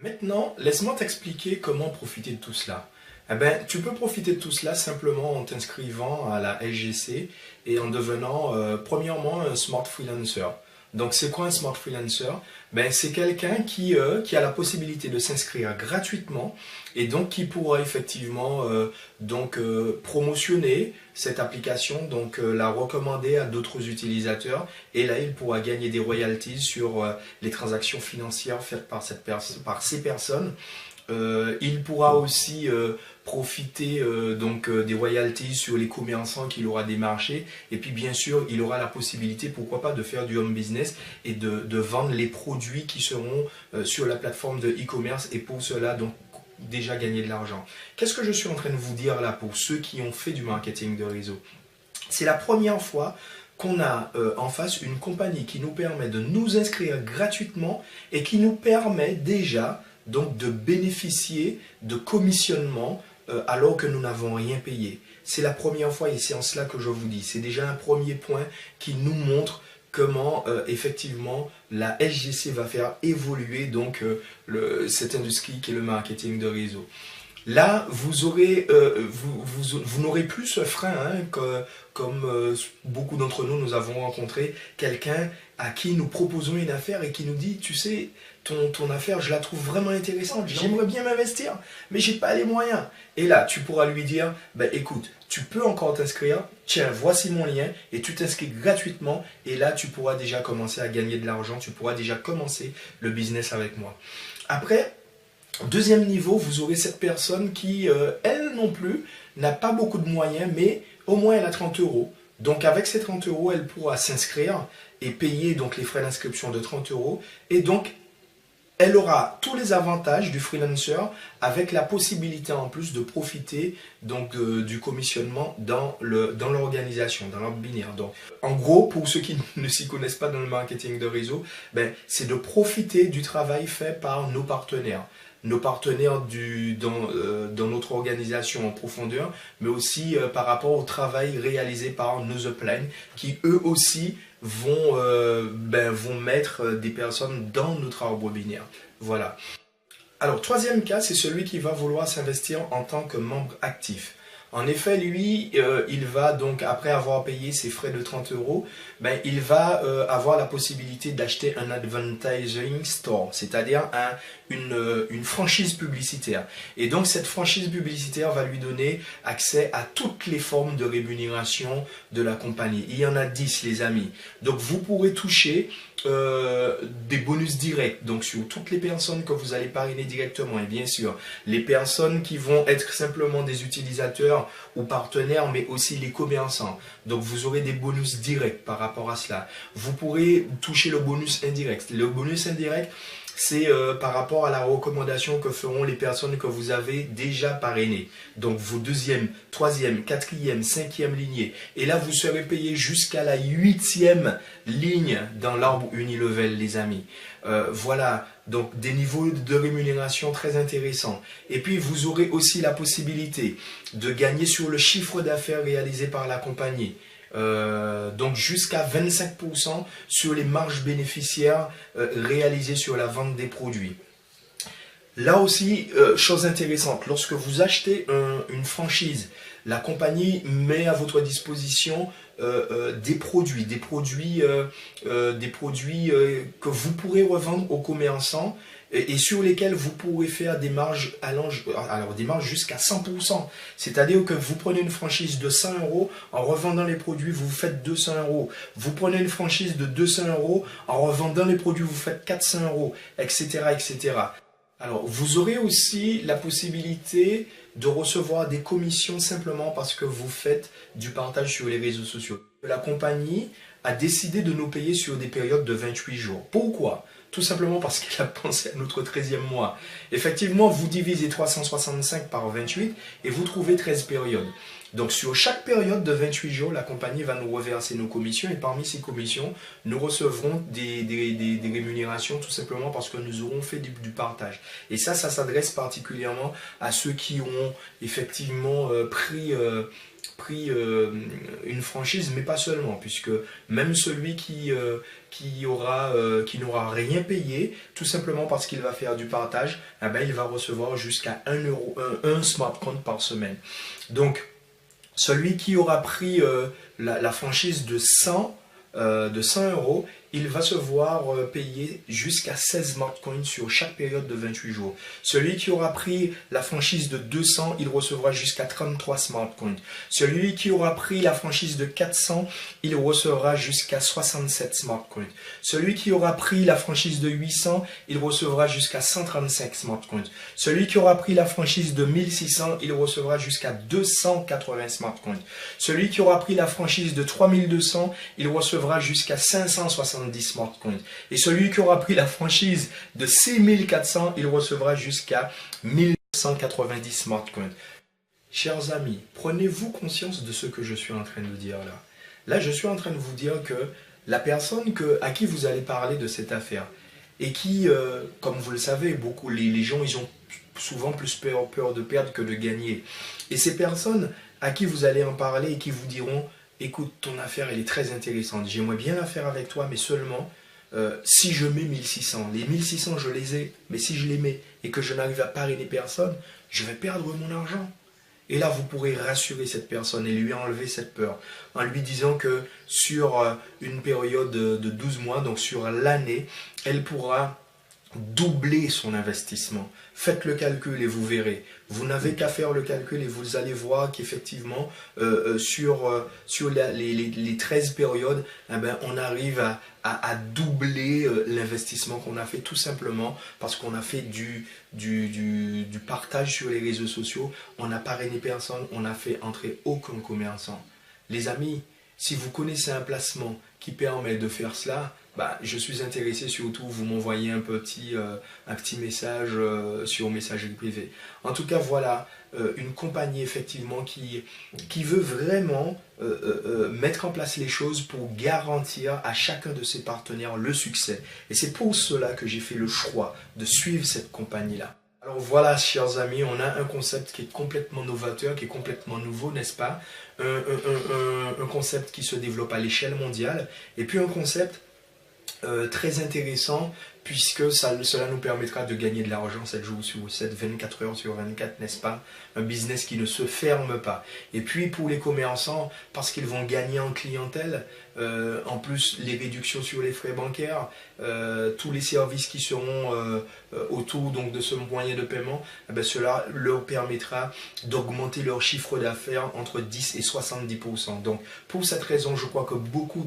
Maintenant, laisse-moi t'expliquer comment profiter de tout cela. Eh ben, tu peux profiter de tout cela simplement en t'inscrivant à la SGC et en devenant premièrement un smart freelancer. Donc c'est quoi un smart freelancer? Ben, c'est quelqu'un qui a la possibilité de s'inscrire gratuitement et donc qui pourra effectivement promotionner cette application, donc la recommander à d'autres utilisateurs et là il pourra gagner des royalties sur les transactions financières faites par ces personnes. Il pourra aussi profiter des royalties sur les commerçants qu'il aura démarchés et puis bien sûr il aura la possibilité, pourquoi pas, de faire du home business et de vendre les produits qui seront sur la plateforme de e-commerce et pour cela donc déjà gagner de l'argent. Qu'est-ce que je suis en train de vous dire là pour ceux qui ont fait du marketing de réseau? C'est la première fois qu'on a en face une compagnie qui nous permet de nous inscrire gratuitement et qui nous permet déjà donc de bénéficier de commissionnement alors que nous n'avons rien payé. C'est la première fois et c'est en cela que je vous dis. C'est déjà un premier point qui nous montre comment effectivement la SGC va faire évoluer donc cette industrie qui est le marketing de réseau. Là, vous n'aurez plus ce frein, hein, comme beaucoup d'entre nous, nous avons rencontré quelqu'un à qui nous proposons une affaire et qui nous dit, tu sais, ton affaire, je la trouve vraiment intéressante, j'aimerais bien m'investir, mais j'ai pas les moyens. Et là, tu pourras lui dire, ben, écoute, tu peux encore t'inscrire, tiens, voici mon lien, et tu t'inscris gratuitement, et là, tu pourras déjà commencer à gagner de l'argent, tu pourras déjà commencer le business avec moi. Après, deuxième niveau, vous aurez cette personne qui, elle non plus, n'a pas beaucoup de moyens, mais au moins elle a 30 euros. Donc avec ces 30 euros, elle pourra s'inscrire et payer donc les frais d'inscription de 30 euros. Et donc, elle aura tous les avantages du freelancer avec la possibilité en plus de profiter donc du commissionnement dans l'organisation, dans l'ordre binaire. Donc, en gros, pour ceux qui ne s'y connaissent pas dans le marketing de réseau, ben, c'est de profiter du travail fait par nos partenaires. Nos partenaires dans notre organisation en profondeur, mais aussi par rapport au travail réalisé par nos uplines qui eux aussi vont mettre des personnes dans notre arbre binaire. Voilà. Alors, troisième cas, c'est celui qui va vouloir s'investir en tant que membre actif. En effet, lui, il va donc, après avoir payé ses frais de 30 euros, ben, il va avoir la possibilité d'acheter un advertising store, c'est-à-dire une franchise publicitaire. Et donc, cette franchise publicitaire va lui donner accès à toutes les formes de rémunération de la compagnie. Il y en a 10, les amis. Donc, vous pourrez toucher des bonus directs, donc sur toutes les personnes que vous allez parrainer directement, et bien sûr les personnes qui vont être simplement des utilisateurs ou partenaires, mais aussi les commerçants. Donc vous aurez des bonus directs par rapport à cela. Vous pourrez toucher le bonus indirect. Le bonus indirect, c'est par rapport à la recommandation que feront les personnes que vous avez déjà parrainées. Donc vos deuxième, troisième, quatrième, cinquième lignées. Et là, vous serez payé jusqu'à la 8e ligne dans l'arbre unilevel, les amis. Voilà, donc des niveaux de rémunération très intéressants. Et puis, vous aurez aussi la possibilité de gagner sur le chiffre d'affaires réalisé par la compagnie. Donc jusqu'à 25% sur les marges bénéficiaires réalisées sur la vente des produits. Là aussi, chose intéressante, lorsque vous achetez une franchise, la compagnie met à votre disposition des produits que vous pourrez revendre aux commerçants et sur lesquels vous pourrez faire des marges jusqu'à 100%. C'est-à-dire que vous prenez une franchise de 100 euros, en revendant les produits, vous faites 200 euros. Vous prenez une franchise de 200 euros, en revendant les produits, vous faites 400 euros, etc., etc. Alors, vous aurez aussi la possibilité de recevoir des commissions simplement parce que vous faites du partage sur les réseaux sociaux. La compagnie a décidé de nous payer sur des périodes de 28 jours. Pourquoi ? Tout simplement parce qu'elle a pensé à notre 13e mois. Effectivement, vous divisez 365 par 28 et vous trouvez 13 périodes. Donc sur chaque période de 28 jours, la compagnie va nous reverser nos commissions et parmi ces commissions, nous recevrons des rémunérations tout simplement parce que nous aurons fait du partage. Et ça s'adresse particulièrement à ceux qui ont effectivement pris une franchise, mais pas seulement, puisque même celui qui n'aura rien payé, tout simplement parce qu'il va faire du partage, eh ben, il va recevoir jusqu'à 1 smart compte par semaine. Donc, celui qui aura pris la franchise de 100 euros, il va se voir payer jusqu'à 16 smart coins sur chaque période de 28 jours. Celui qui aura pris la franchise de 200, il recevra jusqu'à 33 smart coins. Celui qui aura pris la franchise de 400, il recevra jusqu'à 67 smart coins. Celui qui aura pris la franchise de 800, il recevra jusqu'à 135 smart coins. Celui qui aura pris la franchise de 1600, il recevra jusqu'à 280 smart coins. Celui qui aura pris la franchise de 3200, il recevra jusqu'à 560 smart coins. Et celui qui aura pris la franchise de 6400, il recevra jusqu'à 1190 smart coins. Chers amis, prenez-vous conscience de ce que je suis en train de vous dire là. Là, je suis en train de vous dire que la personne à qui vous allez parler de cette affaire et qui, comme vous le savez, beaucoup les gens, ils ont souvent plus peur de perdre que de gagner. Et ces personnes à qui vous allez en parler et qui vous diront: écoute, ton affaire, elle est très intéressante. J'aimerais bien la faire avec toi, mais seulement si je mets 1600. Les 1600, je les ai, mais si je les mets et que je n'arrive à parrainer personne, je vais perdre mon argent. Et là, vous pourrez rassurer cette personne et lui enlever cette peur en lui disant que sur une période de 12 mois, donc sur l'année, elle pourra doubler son investissement. Faites le calcul et vous verrez. Vous n'avez qu'à faire le calcul et vous allez voir qu'effectivement, sur les 13 périodes, eh ben, on arrive à doubler l'investissement qu'on a fait tout simplement parce qu'on a fait du partage sur les réseaux sociaux. On n'a parrainé personne, on n'a fait entrer aucun commerçant. Les amis, si vous connaissez un placement qui permet de faire cela, bah, je suis intéressé, surtout vous m'envoyez un petit message sur messagerie privée. En tout cas, voilà, une compagnie effectivement qui veut vraiment mettre en place les choses pour garantir à chacun de ses partenaires le succès. Et c'est pour cela que j'ai fait le choix de suivre cette compagnie-là. Alors voilà, chers amis, on a un concept qui est complètement novateur, qui est complètement nouveau, n'est-ce pas? Un concept qui se développe à l'échelle mondiale, et puis un concept très intéressant puisque cela nous permettra de gagner de l'argent 7 jours sur 7, 24 heures sur 24, n'est-ce pas? Un business qui ne se ferme pas. Et puis pour les commerçants, parce qu'ils vont gagner en clientèle, en plus les réductions sur les frais bancaires, tous les services qui seront autour donc, de ce moyen de paiement, eh bien, cela leur permettra d'augmenter leur chiffre d'affaires entre 10 et 70%. Donc pour cette raison, je crois que beaucoup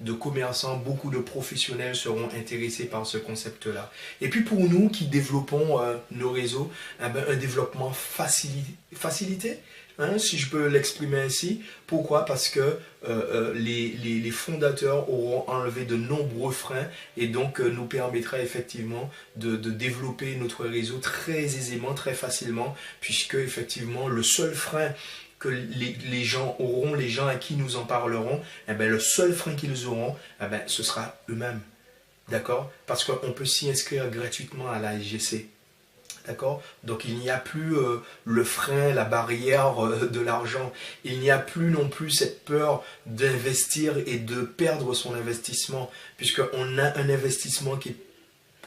de commerçants, beaucoup de professionnels seront intéressés par ce concept-là. Et puis pour nous qui développons nos réseaux, eh bien, un développement facilité, hein, si je peux l'exprimer ainsi. Pourquoi? Parce que les fondateurs auront enlevé de nombreux freins et donc nous permettra effectivement de développer notre réseau très aisément, très facilement, puisque effectivement le seul frein que les gens auront, les gens à qui nous en parlerons, eh bien, le seul frein qu'ils auront, eh bien, ce sera eux-mêmes. D'accord? Parce qu'on peut s'y inscrire gratuitement à la SGC. D'accord? Donc il n'y a plus le frein, la barrière de l'argent. Il n'y a plus non plus cette peur d'investir et de perdre son investissement, puisqu'on a un investissement qui est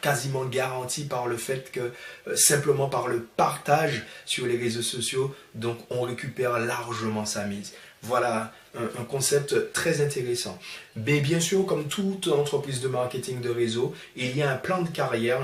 quasiment garanti par le fait que simplement par le partage sur les réseaux sociaux, donc on récupère largement sa mise. Voilà un concept très intéressant. Mais bien sûr, comme toute entreprise de marketing de réseau, il y a un plan de carrière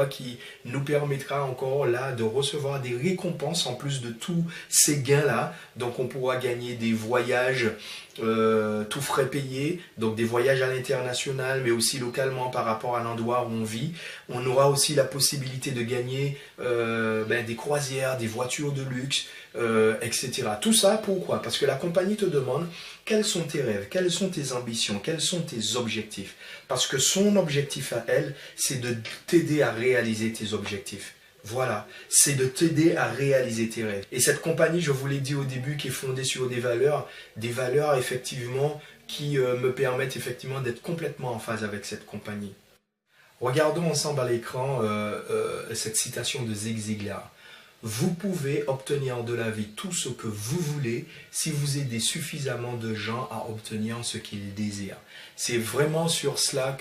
qui nous permettra encore là de recevoir des récompenses en plus de tous ces gains-là. Donc on pourra gagner des voyages tout frais payés, donc des voyages à l'international, mais aussi localement par rapport à l'endroit où on vit. On aura aussi la possibilité de gagner des croisières, des voitures de luxe, etc. Tout ça, pourquoi? Parce que la compagnie te demande quels sont tes rêves, quelles sont tes ambitions, quels sont tes objectifs. Parce que son objectif à elle, c'est de t'aider à réaliser tes objectifs. Voilà, c'est de t'aider à réaliser tes rêves. Et cette compagnie, je vous l'ai dit au début, qui est fondée sur des valeurs effectivement qui me permettent effectivement d'être complètement en phase avec cette compagnie. Regardons ensemble à l'écran cette citation de Zig Ziglar. Vous pouvez obtenir de la vie tout ce que vous voulez si vous aidez suffisamment de gens à obtenir ce qu'ils désirent. C'est vraiment sur cela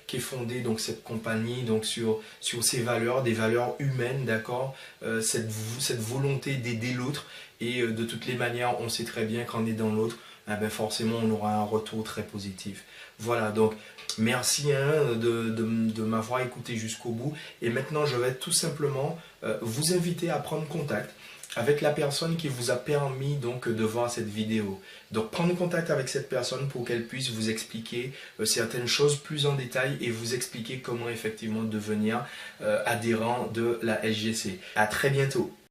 qu'est fondée donc cette compagnie, donc sur ces valeurs, des valeurs humaines, d'accord, cette volonté d'aider l'autre. Et de toutes les manières, on sait très bien qu'en aidant l'autre, ben forcément on aura un retour très positif. Voilà, donc merci de m'avoir écouté jusqu'au bout. Et maintenant, je vais tout simplement vous inviter à prendre contact avec la personne qui vous a permis donc de voir cette vidéo. Donc prendre contact avec cette personne pour qu'elle puisse vous expliquer certaines choses plus en détail et vous expliquer comment effectivement devenir adhérent de la SGC. À très bientôt.